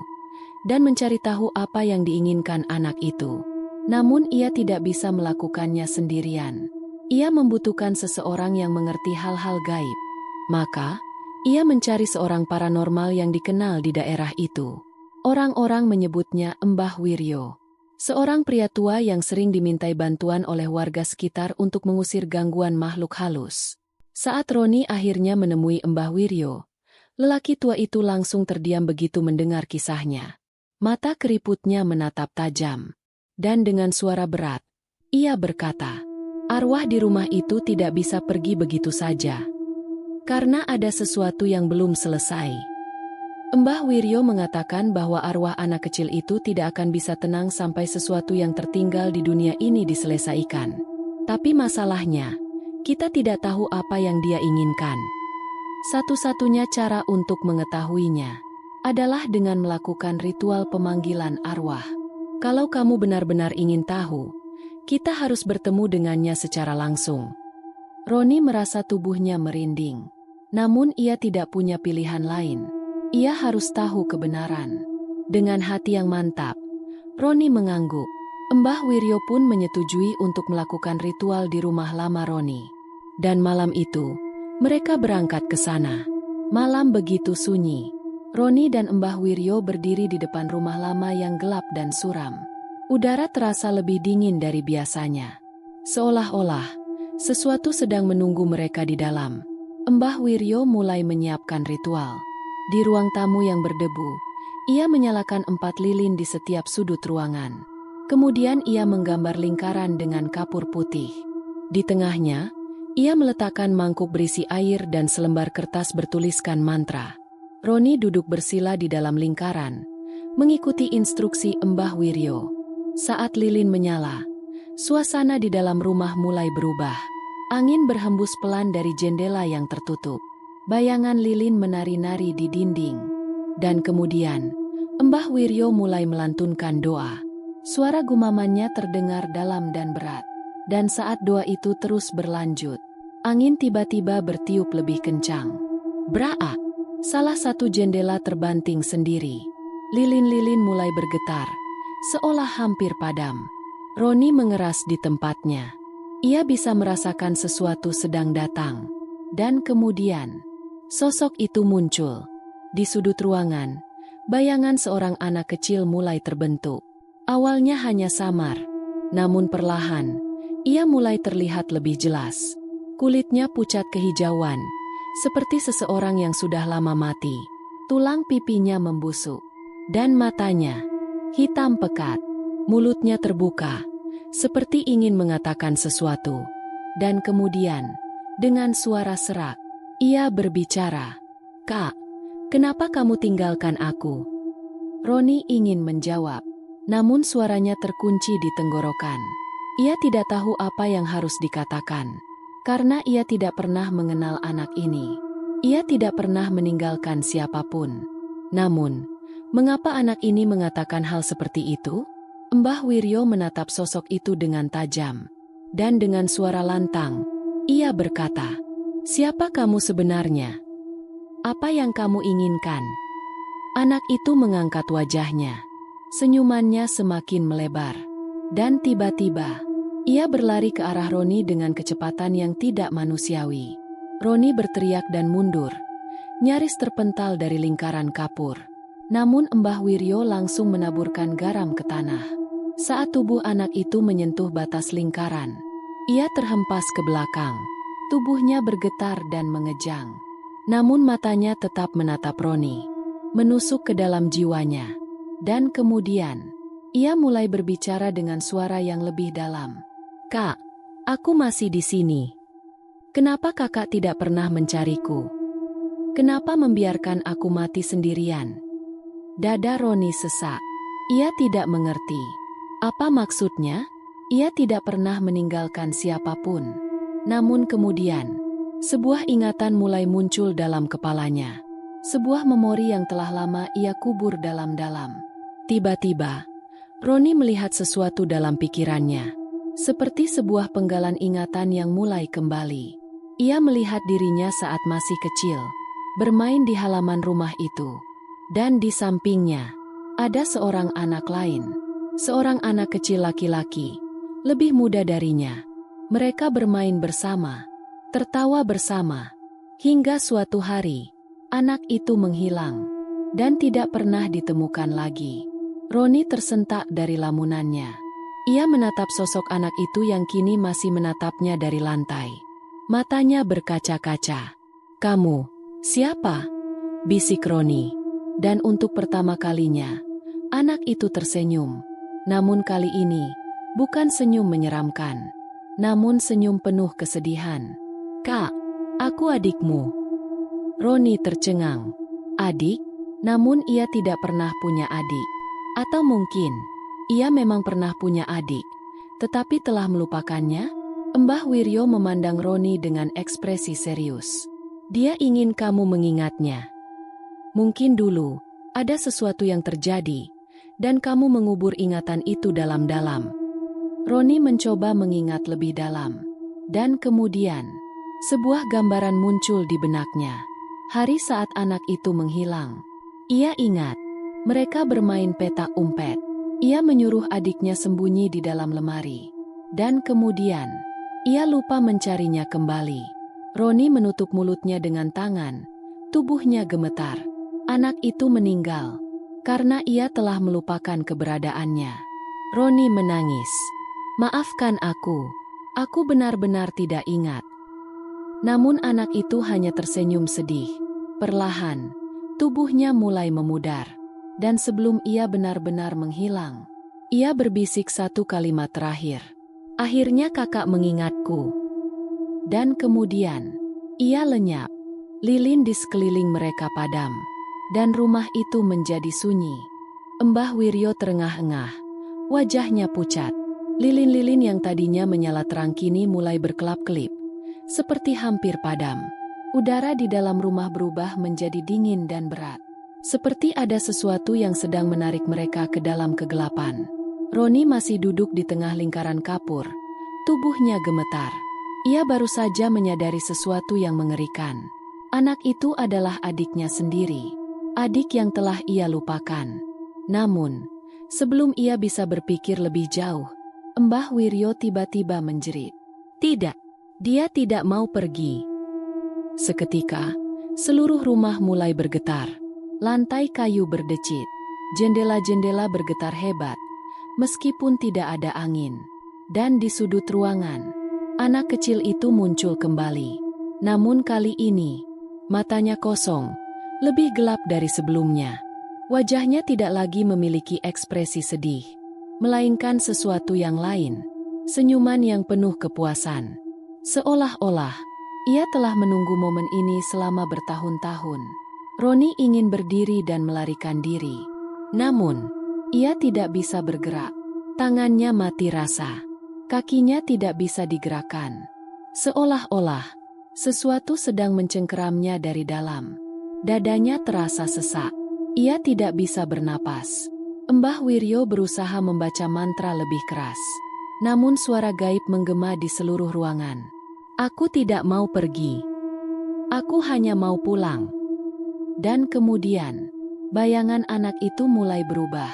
dan mencari tahu apa yang diinginkan anak itu. Namun ia tidak bisa melakukannya sendirian. Ia membutuhkan seseorang yang mengerti hal-hal gaib. Maka, ia mencari seorang paranormal yang dikenal di daerah itu. Orang-orang menyebutnya Mbah Wiryo. Seorang pria tua yang sering dimintai bantuan oleh warga sekitar untuk mengusir gangguan makhluk halus. Saat Roni akhirnya menemui Mbah Wiryo, lelaki tua itu langsung terdiam begitu mendengar kisahnya. Mata keriputnya menatap tajam. Dan dengan suara berat, ia berkata, arwah di rumah itu tidak bisa pergi begitu saja. Karena ada sesuatu yang belum selesai. Mbah Wiryo mengatakan bahwa arwah anak kecil itu tidak akan bisa tenang sampai sesuatu yang tertinggal di dunia ini diselesaikan. Tapi masalahnya, kita tidak tahu apa yang dia inginkan. Satu-satunya cara untuk mengetahuinya adalah dengan melakukan ritual pemanggilan arwah. Kalau kamu benar-benar ingin tahu, kita harus bertemu dengannya secara langsung. Roni merasa tubuhnya merinding. Namun ia tidak punya pilihan lain. Ia harus tahu kebenaran. Dengan hati yang mantap, Roni mengangguk. Mbah Wiryo pun menyetujui untuk melakukan ritual di rumah lama Roni. Dan malam itu, mereka berangkat ke sana. Malam begitu sunyi. Roni dan Mbah Wiryo berdiri di depan rumah lama yang gelap dan suram. Udara terasa lebih dingin dari biasanya. Seolah-olah, sesuatu sedang menunggu mereka di dalam. Mbah Wiryo mulai menyiapkan ritual. Di ruang tamu yang berdebu, ia menyalakan 4 lilin di setiap sudut ruangan. Kemudian ia menggambar lingkaran dengan kapur putih. Di tengahnya, ia meletakkan mangkuk berisi air dan selembar kertas bertuliskan mantra. Roni duduk bersila di dalam lingkaran, mengikuti instruksi Mbah Wiryo. Saat lilin menyala, suasana di dalam rumah mulai berubah. Angin berhembus pelan dari jendela yang tertutup. Bayangan lilin menari-nari di dinding. Dan kemudian, Mbah Wiryo mulai melantunkan doa. Suara gumamannya terdengar dalam dan berat. Dan saat doa itu terus berlanjut, angin tiba-tiba bertiup lebih kencang. Braak! Salah satu jendela terbanting sendiri. Lilin-lilin mulai bergetar, seolah hampir padam. Roni mengeras di tempatnya. Ia bisa merasakan sesuatu sedang datang. Dan kemudian, sosok itu muncul. Di sudut ruangan, bayangan seorang anak kecil mulai terbentuk. Awalnya hanya samar, namun perlahan, ia mulai terlihat lebih jelas. Kulitnya pucat kehijauan, seperti seseorang yang sudah lama mati. Tulang pipinya membusuk, dan matanya hitam pekat. Mulutnya terbuka, seperti ingin mengatakan sesuatu. Dan kemudian, dengan suara serak, ia berbicara. Kak, kenapa kamu tinggalkan aku? Roni ingin menjawab, namun suaranya terkunci di tenggorokan. Ia tidak tahu apa yang harus dikatakan. Karena ia tidak pernah mengenal anak ini. Ia tidak pernah meninggalkan siapapun. Namun, mengapa anak ini mengatakan hal seperti itu? Mbah Wiryo menatap sosok itu dengan tajam. Dan dengan suara lantang, ia berkata, siapa kamu sebenarnya? Apa yang kamu inginkan? Anak itu mengangkat wajahnya. Senyumannya semakin melebar. Dan tiba-tiba, ia berlari ke arah Roni dengan kecepatan yang tidak manusiawi. Roni berteriak dan mundur, nyaris terpental dari lingkaran kapur. Namun Mbah Wiryo langsung menaburkan garam ke tanah. Saat tubuh anak itu menyentuh batas lingkaran, ia terhempas ke belakang. Tubuhnya bergetar dan mengejang. Namun matanya tetap menatap Roni, menusuk ke dalam jiwanya. Dan kemudian, ia mulai berbicara dengan suara yang lebih dalam. Kak, aku masih di sini. Kenapa kakak tidak pernah mencariku? Kenapa membiarkan aku mati sendirian? Dada Roni sesak. Ia tidak mengerti. Apa maksudnya? Ia tidak pernah meninggalkan siapapun. Namun kemudian, sebuah ingatan mulai muncul dalam kepalanya. Sebuah memori yang telah lama ia kubur dalam-dalam. Tiba-tiba, Roni melihat sesuatu dalam pikirannya. Seperti sebuah penggalan ingatan yang mulai kembali. Ia melihat dirinya saat masih kecil, bermain di halaman rumah itu. Dan di sampingnya, ada seorang anak lain. Seorang anak kecil laki-laki, lebih muda darinya. Mereka bermain bersama, tertawa bersama. Hingga suatu hari, anak itu menghilang dan tidak pernah ditemukan lagi. Roni tersentak dari lamunannya. Ia menatap sosok anak itu yang kini masih menatapnya dari lantai. Matanya berkaca-kaca. "Kamu, siapa?" bisik Roni. Dan untuk pertama kalinya, anak itu tersenyum. Namun kali ini, bukan senyum menyeramkan, namun senyum penuh kesedihan. "Kak, aku adikmu." Roni tercengang. Adik? Namun ia tidak pernah punya adik. Atau mungkin, ia memang pernah punya adik, tetapi telah melupakannya? Mbah Wiryo memandang Roni dengan ekspresi serius. "Dia ingin kamu mengingatnya. Mungkin dulu, ada sesuatu yang terjadi, dan kamu mengubur ingatan itu dalam-dalam." Roni mencoba mengingat lebih dalam. Dan kemudian, sebuah gambaran muncul di benaknya. Hari saat anak itu menghilang. Ia ingat, mereka bermain petak umpet. Ia menyuruh adiknya sembunyi di dalam lemari. Dan kemudian, ia lupa mencarinya kembali. Roni menutup mulutnya dengan tangan. Tubuhnya gemetar. Anak itu meninggal karena ia telah melupakan keberadaannya. Roni menangis. "Maafkan aku. Aku benar-benar tidak ingat." Namun anak itu hanya tersenyum sedih. Perlahan, tubuhnya mulai memudar. Dan sebelum ia benar-benar menghilang, ia berbisik satu kalimat terakhir. "Akhirnya kakak mengingatku." Dan kemudian, ia lenyap. Lilin di sekeliling mereka padam. Dan rumah itu menjadi sunyi. Mbah Wiryo terengah-engah. Wajahnya pucat. Lilin-lilin yang tadinya menyala terang kini mulai berkelap-kelip. Seperti hampir padam. Udara di dalam rumah berubah menjadi dingin dan berat. Seperti ada sesuatu yang sedang menarik mereka ke dalam kegelapan. Roni masih duduk di tengah lingkaran kapur. Tubuhnya gemetar. Ia baru saja menyadari sesuatu yang mengerikan. Anak itu adalah adiknya sendiri. Adik yang telah ia lupakan. Namun, sebelum ia bisa berpikir lebih jauh, Mbah Wiryo tiba-tiba menjerit. "Tidak, dia tidak mau pergi." Seketika, seluruh rumah mulai bergetar. Lantai kayu berdecit. Jendela-jendela bergetar hebat, meskipun tidak ada angin. Dan di sudut ruangan, anak kecil itu muncul kembali. Namun kali ini, matanya kosong, lebih gelap dari sebelumnya. Wajahnya tidak lagi memiliki ekspresi sedih, melainkan sesuatu yang lain, senyuman yang penuh kepuasan. Seolah-olah, ia telah menunggu momen ini selama bertahun-tahun. Roni ingin berdiri dan melarikan diri. Namun, ia tidak bisa bergerak. Tangannya mati rasa. Kakinya tidak bisa digerakkan. Seolah-olah, sesuatu sedang mencengkeramnya dari dalam. Dadanya terasa sesak. Ia tidak bisa bernapas. Mbah Wiryo berusaha membaca mantra lebih keras. Namun suara gaib menggema di seluruh ruangan. "Aku tidak mau pergi. Aku hanya mau pulang." Dan kemudian, bayangan anak itu mulai berubah.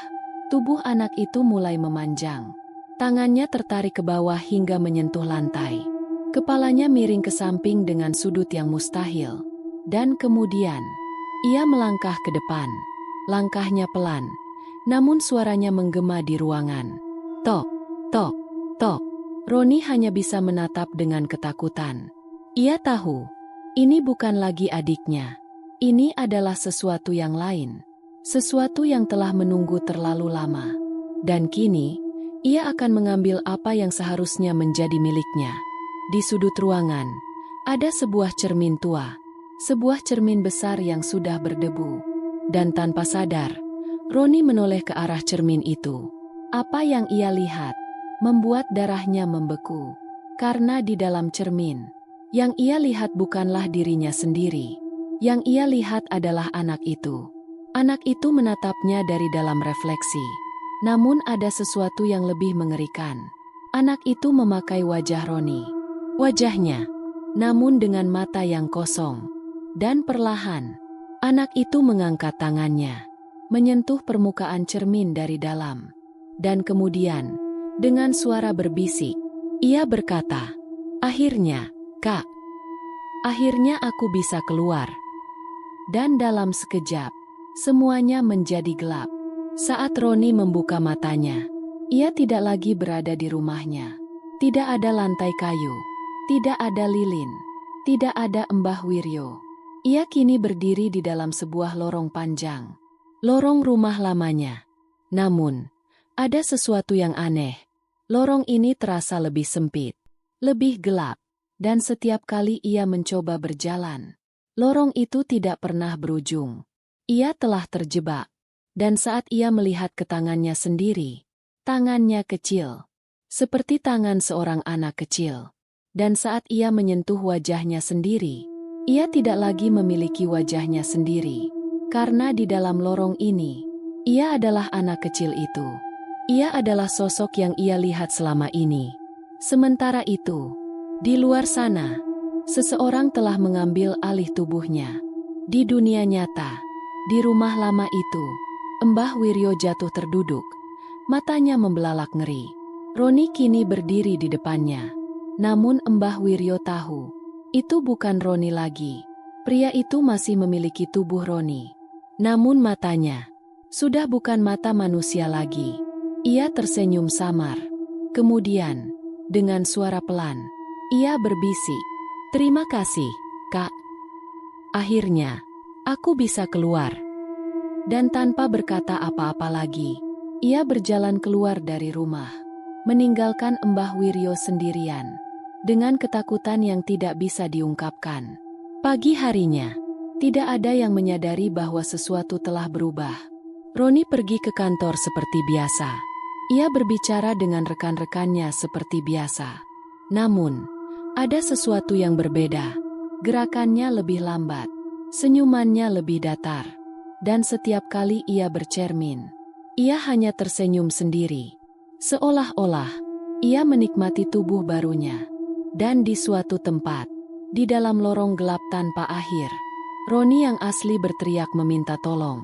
Tubuh anak itu mulai memanjang. Tangannya tertarik ke bawah hingga menyentuh lantai. Kepalanya miring ke samping dengan sudut yang mustahil. Dan kemudian, ia melangkah ke depan. Langkahnya pelan, namun suaranya menggema di ruangan. Tok, tok, tok. Roni hanya bisa menatap dengan ketakutan. Ia tahu, ini bukan lagi adiknya. Ini adalah sesuatu yang lain. Sesuatu yang telah menunggu terlalu lama. Dan kini, ia akan mengambil apa yang seharusnya menjadi miliknya. Di sudut ruangan, ada sebuah cermin tua. Sebuah cermin besar yang sudah berdebu. Dan tanpa sadar, Roni menoleh ke arah cermin itu. Apa yang ia lihat membuat darahnya membeku. Karena di dalam cermin, yang ia lihat bukanlah dirinya sendiri. Yang ia lihat adalah anak itu. Anak itu menatapnya dari dalam refleksi. Namun ada sesuatu yang lebih mengerikan. Anak itu memakai wajah Roni. Wajahnya, namun dengan mata yang kosong. Dan perlahan, anak itu mengangkat tangannya, menyentuh permukaan cermin dari dalam. Dan kemudian, dengan suara berbisik, ia berkata, "Akhirnya, Kak. Akhirnya aku bisa keluar." Dan dalam sekejap, semuanya menjadi gelap. Saat Roni membuka matanya, ia tidak lagi berada di rumahnya. Tidak ada lantai kayu, tidak ada lilin, tidak ada Mbah Wiryo. Ia kini berdiri di dalam sebuah lorong panjang. Lorong rumah lamanya. Namun, ada sesuatu yang aneh. Lorong ini terasa lebih sempit, lebih gelap, dan setiap kali ia mencoba berjalan, lorong itu tidak pernah berujung. Ia telah terjebak, dan saat ia melihat ke tangannya sendiri, tangannya kecil, seperti tangan seorang anak kecil. Dan saat ia menyentuh wajahnya sendiri, ia tidak lagi memiliki wajahnya sendiri, karena di dalam lorong ini, ia adalah anak kecil itu. Ia adalah sosok yang ia lihat selama ini. Sementara itu, di luar sana, seseorang telah mengambil alih tubuhnya. Di dunia nyata, di rumah lama itu, Mbah Wiryo jatuh terduduk. Matanya membelalak ngeri. Roni kini berdiri di depannya. Namun Mbah Wiryo tahu, itu bukan Roni lagi. Pria itu masih memiliki tubuh Roni. Namun matanya, sudah bukan mata manusia lagi. Ia tersenyum samar. Kemudian, dengan suara pelan, ia berbisik, "Terima kasih, Kak. Akhirnya, aku bisa keluar." Dan tanpa berkata apa-apa lagi, ia berjalan keluar dari rumah, meninggalkan Mbah Wiryo sendirian, dengan ketakutan yang tidak bisa diungkapkan. Pagi harinya, tidak ada yang menyadari bahwa sesuatu telah berubah. Roni pergi ke kantor seperti biasa. Ia berbicara dengan rekan-rekannya seperti biasa. Namun, ada sesuatu yang berbeda. Gerakannya lebih lambat, senyumannya lebih datar. Dan setiap kali ia bercermin, ia hanya tersenyum sendiri. Seolah-olah, ia menikmati tubuh barunya. Dan di suatu tempat, di dalam lorong gelap tanpa akhir, Roni yang asli berteriak meminta tolong.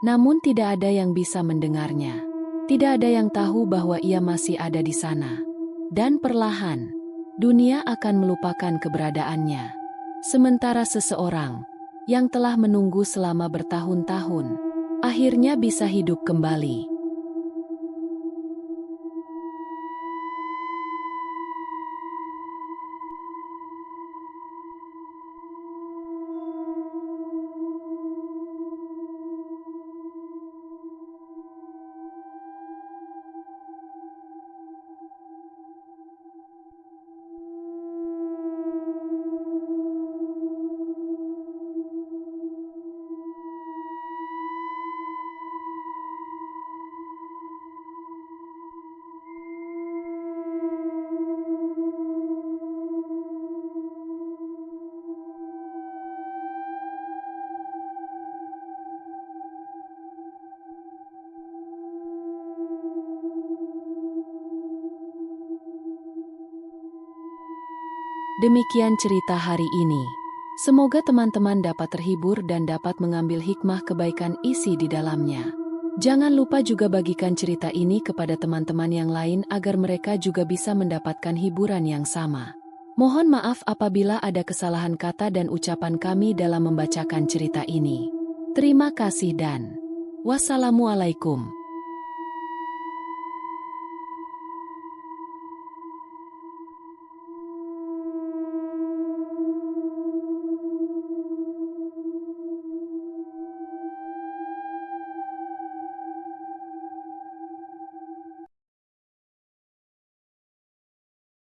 Namun tidak ada yang bisa mendengarnya. Tidak ada yang tahu bahwa ia masih ada di sana. Dan perlahan, dunia akan melupakan keberadaannya. Sementara seseorang yang telah menunggu selama bertahun-tahun, akhirnya bisa hidup kembali. Demikian cerita hari ini. Semoga teman-teman dapat terhibur dan dapat mengambil hikmah kebaikan isi di dalamnya. Jangan lupa juga bagikan cerita ini kepada teman-teman yang lain agar mereka juga bisa mendapatkan hiburan yang sama. Mohon maaf apabila ada kesalahan kata dan ucapan kami dalam membacakan cerita ini. Terima kasih dan wassalamualaikum.